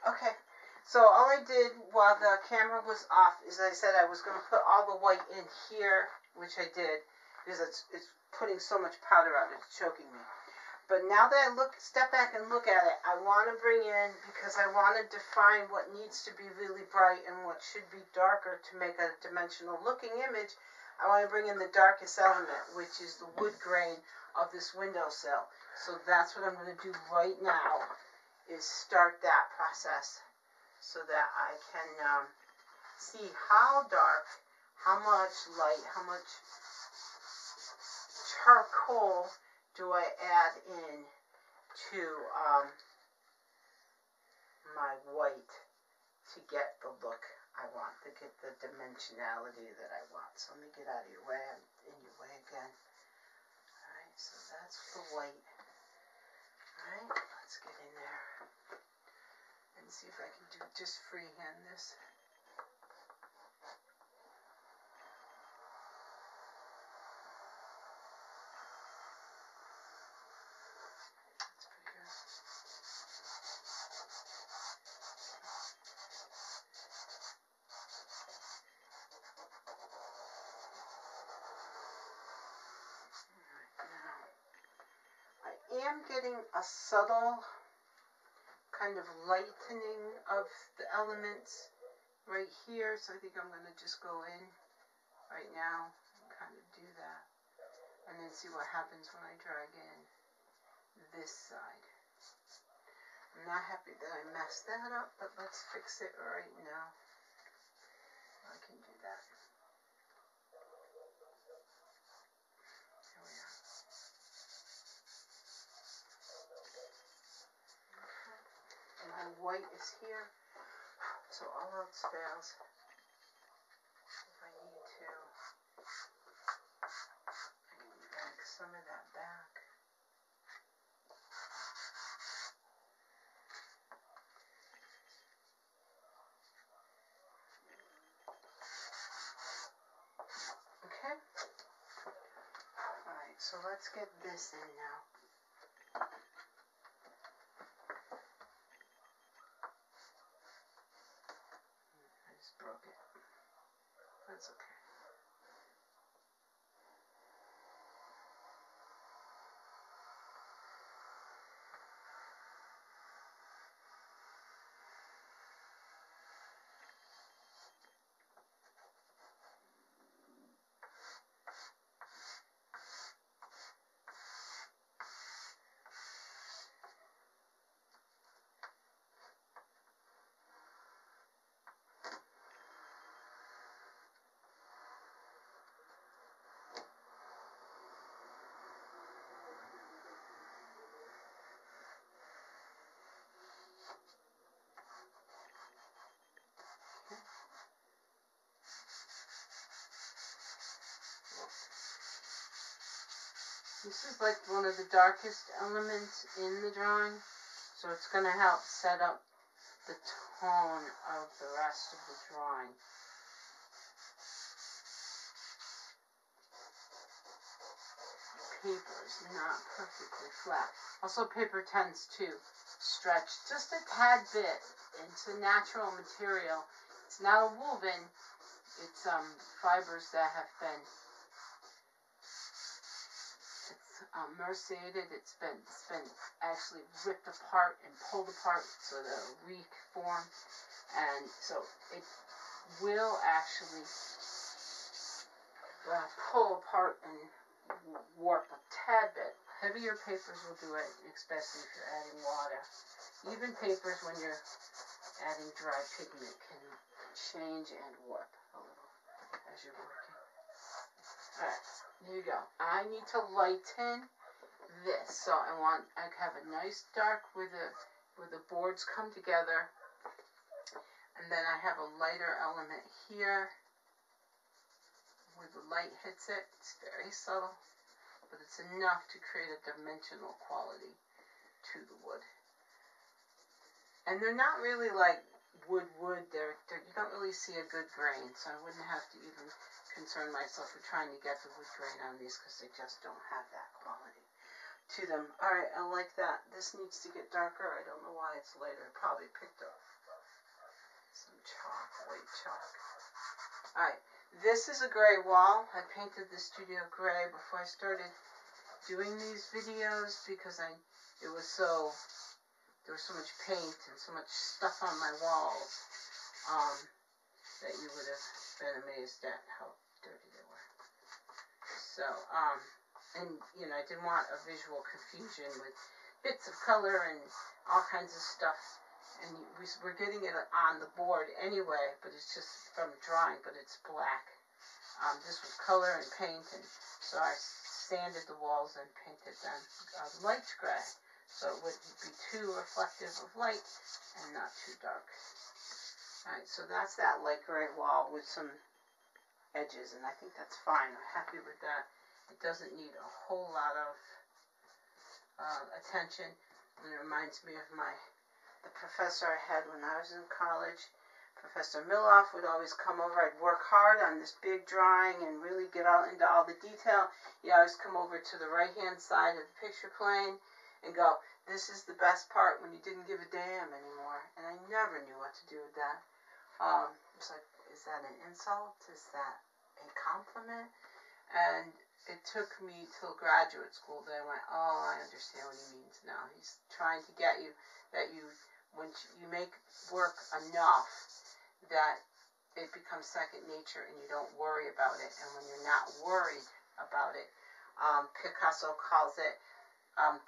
Okay, so all I did while the camera was off is I said I was going to put all the white in here, which I did, because it's putting so much powder out, it's choking me. But now that I step back and look at it, I want to bring in, because I want to define what needs to be really bright and what should be darker to make a dimensional looking image. I want to bring in the darkest element, which is the wood grain of this windowsill. So that's what I'm going to do right now, is start that process so that I can see how dark, how much light, how much charcoal do I add in to my white to get the look I want, to get the dimensionality that I want. So let me get out of your way. I'm in your way again. Alright, so that's the white. Alright, let's get in there and see if I can just freehand this. I am getting a subtle kind of lightening of the elements right here, so I think I'm going to just go in right now and kind of do that, and then see what happens when I drag in this side. I'm not happy that I messed that up, but let's fix it right now. I can do that. Here we are. And my white is here, so all else fails. If I need to, I can drag some of that back. Okay? Alright, so let's get this in now. I just broke it. That's okay. This is like one of the darkest elements in the drawing, so it's going to help set up the tone of the rest of the drawing. Paper is not perfectly flat. Also, paper tends to stretch just a tad bit. It's a natural material. It's not a woven. It's fibers that have been merciated. It's been actually ripped apart and pulled apart so that it'll reform, and so it will actually pull apart and warp a tad bit. Heavier papers will do it, especially if you're adding water. Even papers, when you're adding dry pigment, can change and warp a little as you're working. Alright, here you go. I need to lighten this, so I have a nice dark where the boards come together, and then I have a lighter element here where the light hits it. It's very subtle, but it's enough to create a dimensional quality to the wood. And they're not really like wood. You don't really see a good grain, so I wouldn't have to even concern myself with trying to get the wood grain on these, because they just don't have that quality to them. Alright, I like that. This needs to get darker. I don't know why it's lighter. Probably picked up Some chalk, white chalk. Alright, this is a gray wall. I painted the studio gray before I started doing these videos because there was so much paint and so much stuff on my walls that you would have been amazed at how dirty they were. So, and I didn't want a visual confusion with bits of color and all kinds of stuff. And we're getting it on the board anyway, but it's just from drawing, but it's black. This was color and paint, and so I sanded the walls and painted them light gray, so it wouldn't be too reflective of light and not too dark. Alright, so that's that light gray wall with some edges, and I think that's fine. I'm happy with that. It doesn't need a whole lot of attention, and it reminds me of the professor I had when I was in college. Professor Miloff would always come over. I'd work hard on this big drawing and really get into all the detail. He'd always come over to the right-hand side of the picture plane and go, "This is the best part," when you didn't give a damn anymore. And I never knew what to do with that. It's like, is that an insult? Is that a compliment? And it took me till graduate school that I went, oh, I understand what he means now. He's trying to get you that when you make work enough that it becomes second nature and you don't worry about it. And when you're not worried about it, Picasso calls it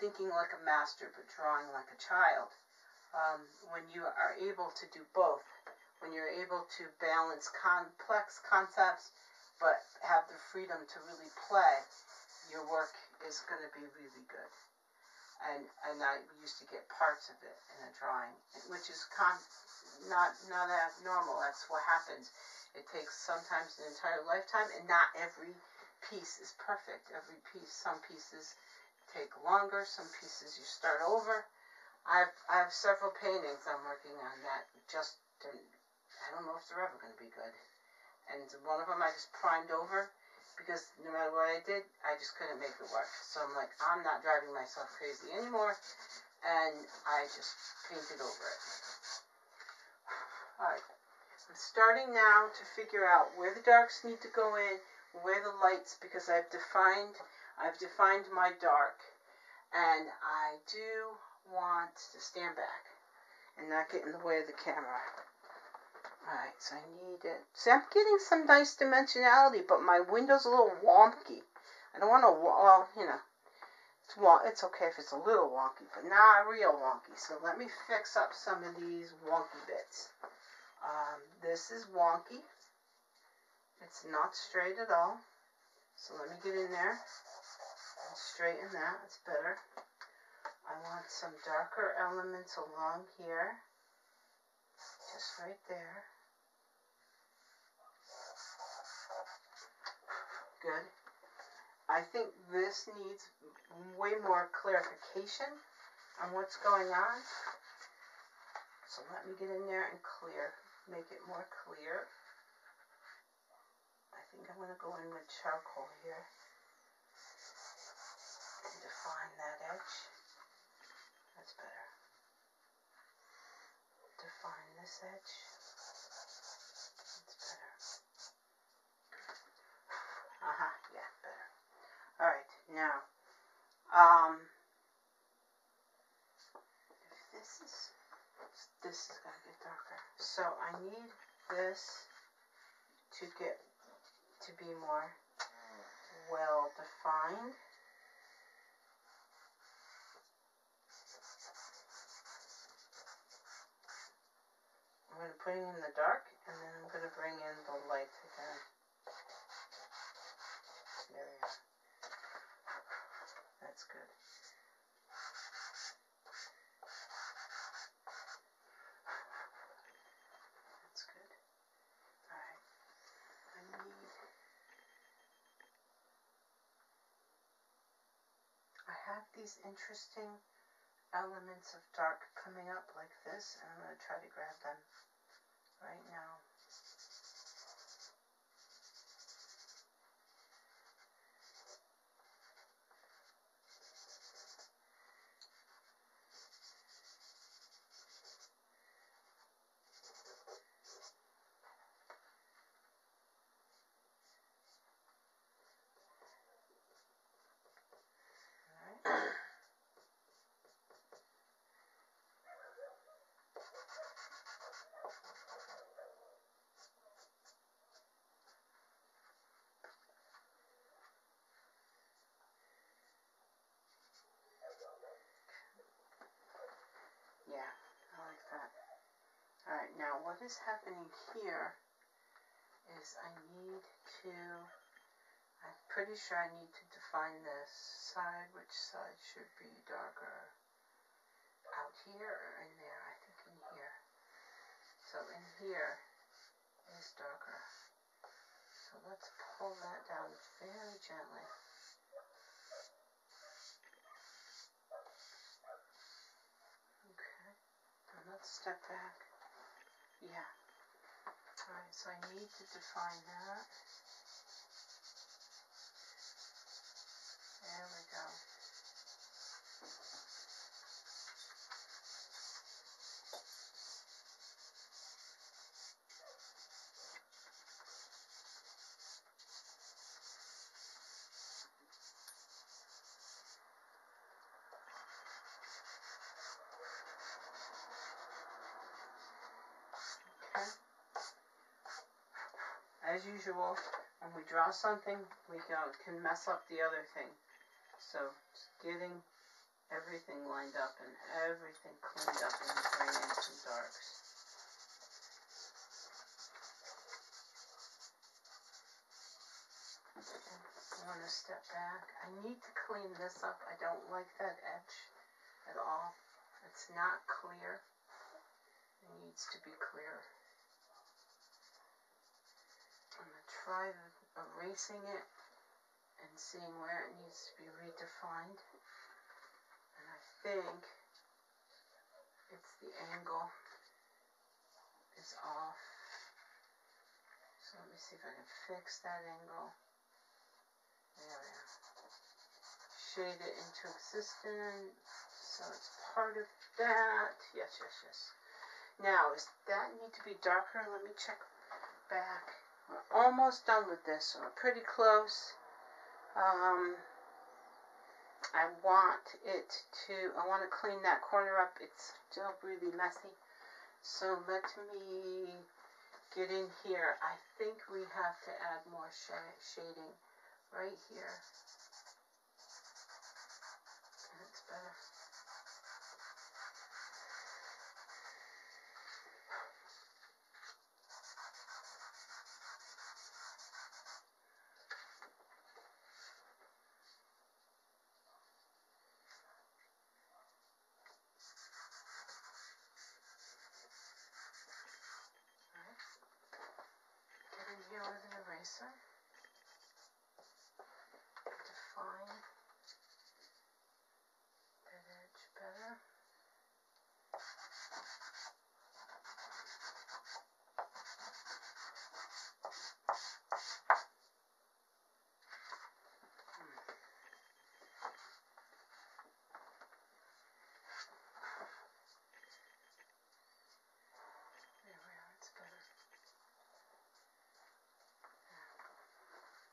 thinking like a master but drawing like a child. When you are able to do both, when you're able to balance complex concepts but have the freedom to really play, your work is going to be really good. And I used to get parts of it in a drawing, which is not abnormal. That's what happens. It takes sometimes an entire lifetime, and not every piece is perfect. Every piece, some pieces take longer, some pieces you start over. I have several paintings I'm working on that just I don't know if they're ever going to be good. And one of them I just primed over because no matter what I did, I just couldn't make it work. So I'm like, I'm not driving myself crazy anymore, and I just painted over it. Alright, I'm starting now to figure out where the darks need to go in, where the lights, because I've defined my dark, and I do want to stand back and not get in the way of the camera. Alright, so I need it. See, I'm getting some nice dimensionality, but my window's a little wonky. I don't want to, it's okay if it's a little wonky, but not real wonky. So let me fix up some of these wonky bits. This is wonky. It's not straight at all. So let me get in there and straighten that. It's better. I want some darker elements along here. Just right there. Good. I think this needs way more clarification on what's going on. So let me get in there and make it more clear. I think I'm going to go in with charcoal here and define that edge. That's better. Define this edge. That's better. Yeah, better. Alright, now, this is going to get darker. So I need this to be more well defined. I'm going to put it in the dark, and then I'm going to bring in the light again. There we go. That's good. That's good. Alright. I have these interesting elements of dark coming up like this, and I'm going to try to grab them right now. what is happening here is I'm pretty sure I need to define this side. Which side should be darker? Out here or in there? I think in here. So in here is darker. So let's pull that down very gently. Okay. And let's step back. Yeah. Alright, so I need to define that. There we go. Okay. As usual, when we draw something, we can mess up the other thing. So, just getting everything lined up and everything cleaned up in the grays and darks. I want to step back. I need to clean this up. I don't like that edge at all. It's not clear. It needs to be clear. I'm going to try erasing it and seeing where it needs to be redefined. And I think it's the angle is off. So let me see if I can fix that angle. There we are. Shade it into existence. So it's part of that. Yes, yes, yes. Now, does that need to be darker? Let me check back. We're almost done with this, so we're pretty close. I want to clean that corner up. It's still really messy. So let me get in here. I think we have to add more shading right here. That's better. Here with an eraser, define that edge better. There we are, it's better.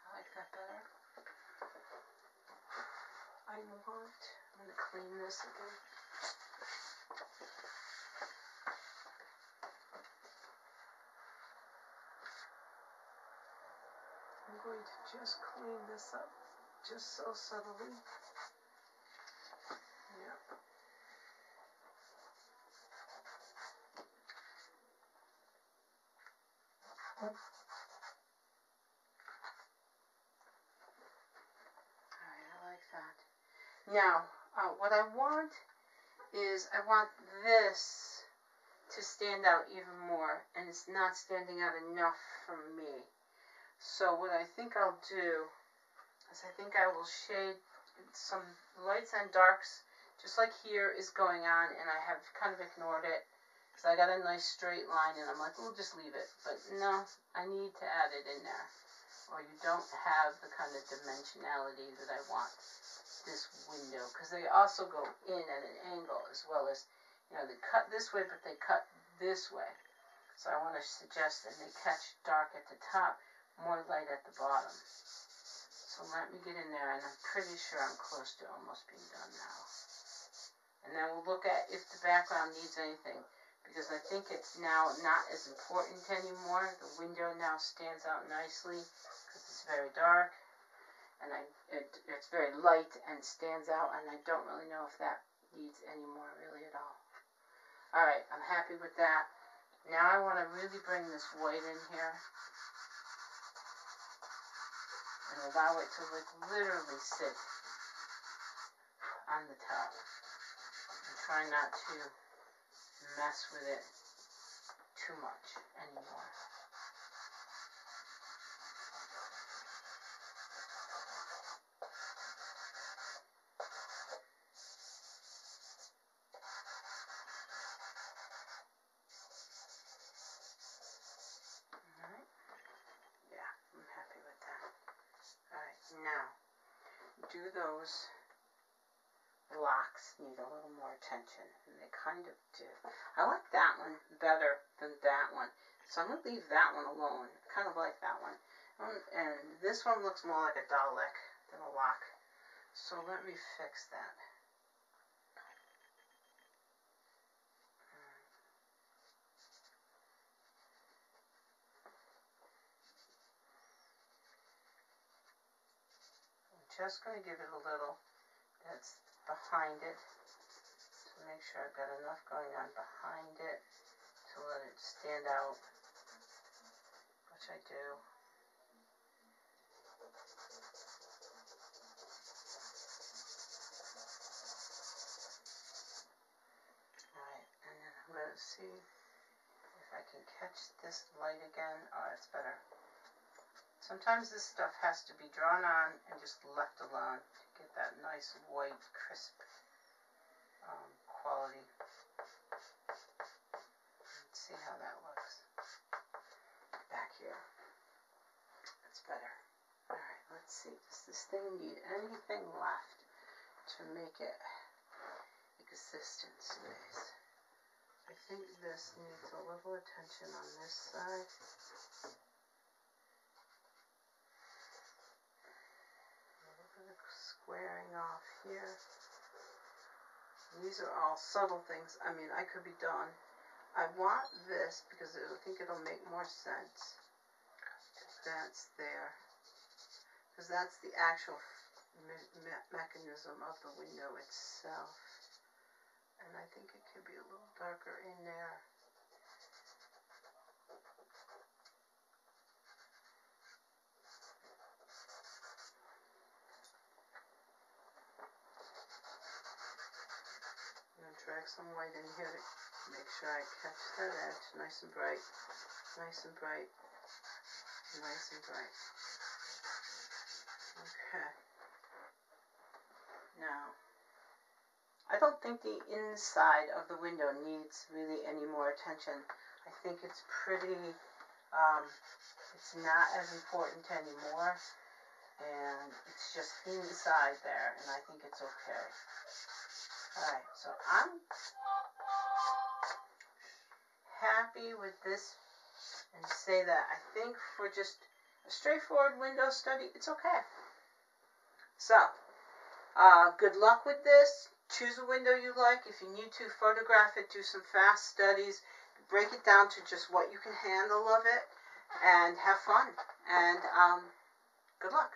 I like that better. I'm going to clean this again. I'm going to just clean this up, just so subtly. Yep. Alright, I like that. Now, what I want is I want this to stand out even more, and it's not standing out enough for me. So what I think I'll do is I think I will shade some lights and darks, just like here is going on, and I have kind of ignored it, because I got a nice straight line, and I'm like, we'll just leave it. But no, I need to add it in there, or you don't have the kind of dimensionality that I want this window, because they also go in at an angle, as well as, they cut this way, but they cut this way. So I want to suggest that they catch dark at the top, more light at the bottom. So let me get in there, and I'm pretty sure I'm close to almost being done now. And then we'll look at if the background needs anything, because I think it's now not as important anymore. The window now stands out nicely, because it's very dark, and it's very light and stands out, and I don't really know if that needs any more really at all. Alright, I'm happy with that. Now I want to really bring this white in here and allow it to like literally sit on the towel. And try not to mess with it too much anymore. Alright. Yeah, I'm happy with that. Alright, now do those locks need a little more attention, and they kind of do. I like that one better than that one, so I'm going to leave that one alone. I kind of like that one. And this one looks more like a Dalek than a lock, so let me fix that. I'm just going to give it a little that's behind it to make sure I've got enough going on behind it to let it stand out, which I do. Alright, and then I'm going to see if I can catch this light again. Oh, it's better. Sometimes this stuff has to be drawn on and just left alone to get that nice white, crisp quality. Let's see how that looks back here. That's better. Alright, let's see. Does this thing need anything left to make it exist in space? I think this needs a little attention on this side. Squaring off here. These are all subtle things. I mean, I could be done. I want this because I think it'll make more sense. That's there. Because that's the actual mechanism of the window itself. And I think it could be a little darker in there. Drag some white in here to make sure I catch that edge nice and bright, nice and bright, nice and bright. Okay. Now, I don't think the inside of the window needs really any more attention. I think it's pretty, it's not as important anymore, and it's just inside there, and I think it's okay. Alright, so I'm happy with this and say that I think for just a straightforward window study, it's okay. So, good luck with this. Choose a window you like. If you need to, photograph it, do some fast studies, break it down to just what you can handle of it, and have fun. And good luck.